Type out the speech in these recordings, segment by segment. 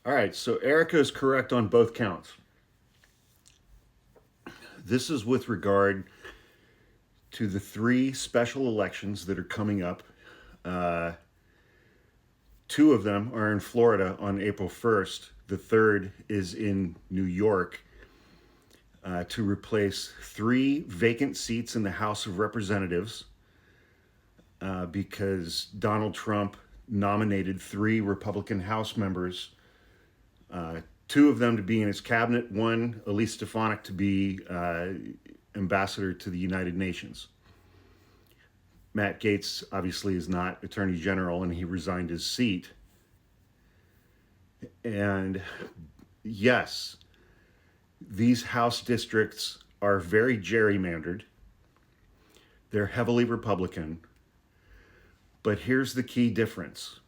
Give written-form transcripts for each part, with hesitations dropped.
All right, so Erica is correct on both counts. This is with regard to the three special elections that are coming up. Uh, Two of them are in Florida on April 1st. The third is in New York to replace three vacant seats in the House of Representatives because Donald Trump nominated three Republican House members, two of them to be in his cabinet, one, Elise Stefanik, to be ambassador to the United Nations. Matt Gaetz obviously is not Attorney General and he resigned his seat. And yes, these House districts are very gerrymandered, they're heavily Republican. But here's the key difference: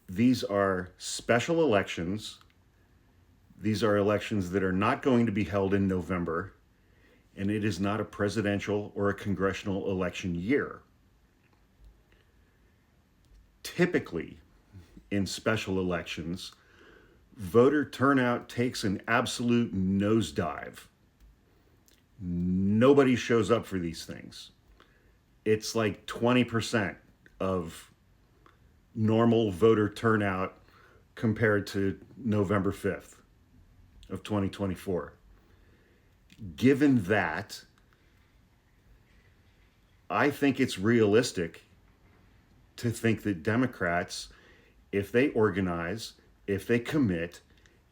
these are special elections. These are elections that are not going to be held in November, and it is not a presidential or a congressional election year. Typically, in special elections, voter turnout takes an absolute nosedive. Nobody shows up for these things. It's like 20% of normal voter turnout compared to November 5th of 2024. Given that, I think it's realistic to think that Democrats, if they organize, if they commit,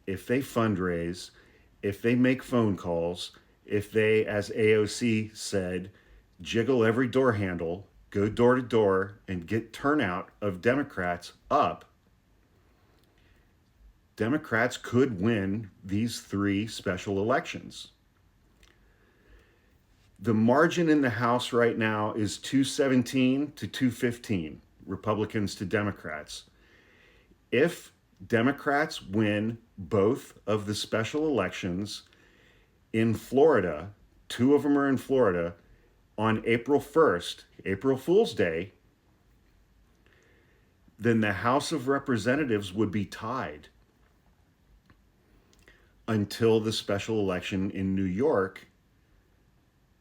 if they fundraise, if they make phone calls, if they, as AOC said, jiggle every door handle, go door to door, and get turnout of Democrats up, Democrats could win these three special elections. The margin in the House right now is 217 to 215, Republicans to Democrats. If Democrats win both of the special elections in Florida, two of them are in Florida, on April 1st, April Fool's Day, then the House of Representatives would be tied until the special election in New York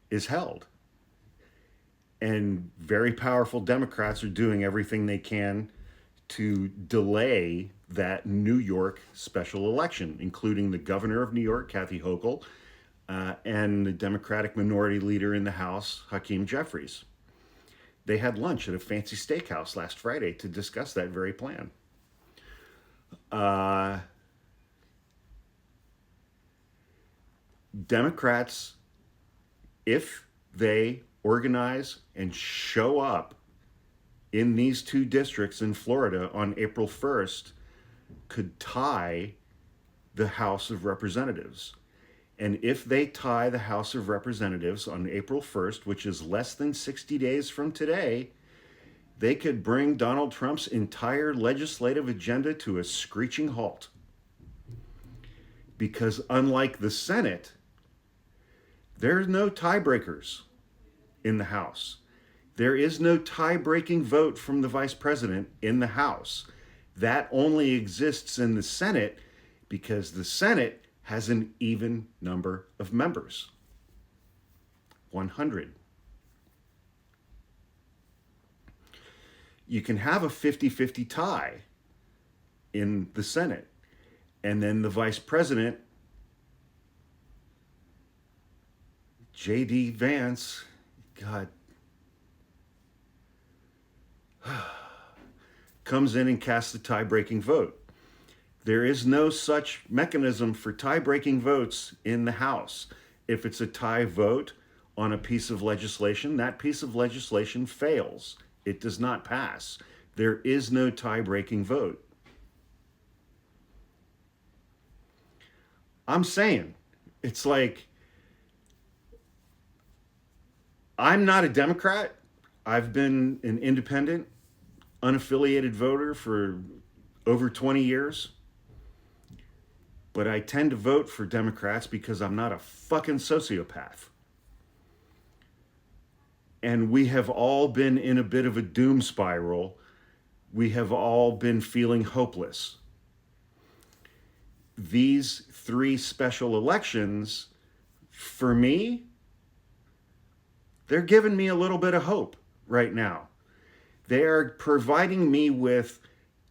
is held. And very powerful Democrats are doing everything they can to delay that New York special election, including the governor of New York, Kathy Hochul, and the Democratic minority leader in the House, Hakeem Jeffries. They had lunch at a fancy steakhouse last Friday to discuss that very plan. Uh, Democrats, if they organize and show up in these two districts in Florida on April 1st, could tie the House of Representatives. And if they tie the House of Representatives on April 1st, which is less than 60 days from today, they could bring Donald Trump's entire legislative agenda to a screeching halt. Because unlike the Senate, there's no tiebreakers in the House. There is no tie-breaking vote from the vice president in the House. That only exists in the Senate because the Senate has an even number of members, 100. You can have a 50-50 tie in the Senate, and then the vice president, J.D. Vance, God, comes in and casts the tie-breaking vote. There is no such mechanism for tie-breaking votes in the House. If it's a tie vote on a piece of legislation, that piece of legislation fails. It does not pass. There is no tie-breaking vote. I'm saying, it's like, I'm not a Democrat. I've been an independent, unaffiliated voter for over 20 years. But I tend to vote for Democrats because I'm not a fucking sociopath. And we have all been in a bit of a doom spiral. We have all been feeling hopeless. these 3 special elections, for me, they're giving me a little bit of hope right now. They are providing me with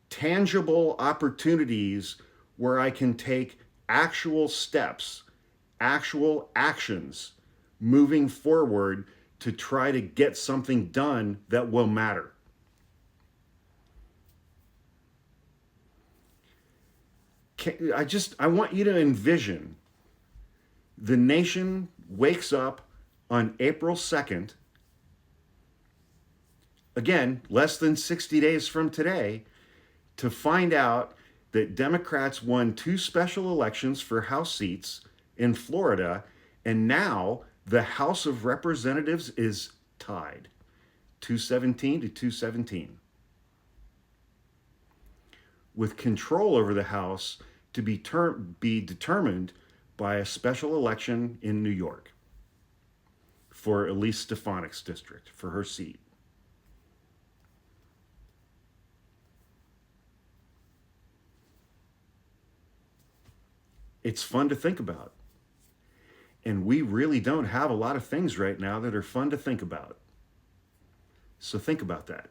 tangible opportunities where I can take actual steps, actual actions moving forward to try to get something done that will matter. I want you to envision the nation wakes up on April 2nd, again, less than 60 days from today, to find out that Democrats won 2 special elections for House seats in Florida, and now the House of Representatives is tied 217 to 217, with control over the House to be determined by a special election in New York for Elise Stefanik's district, for her seat. It's fun to think about. And we really don't have a lot of things right now that are fun to think about. So think about that.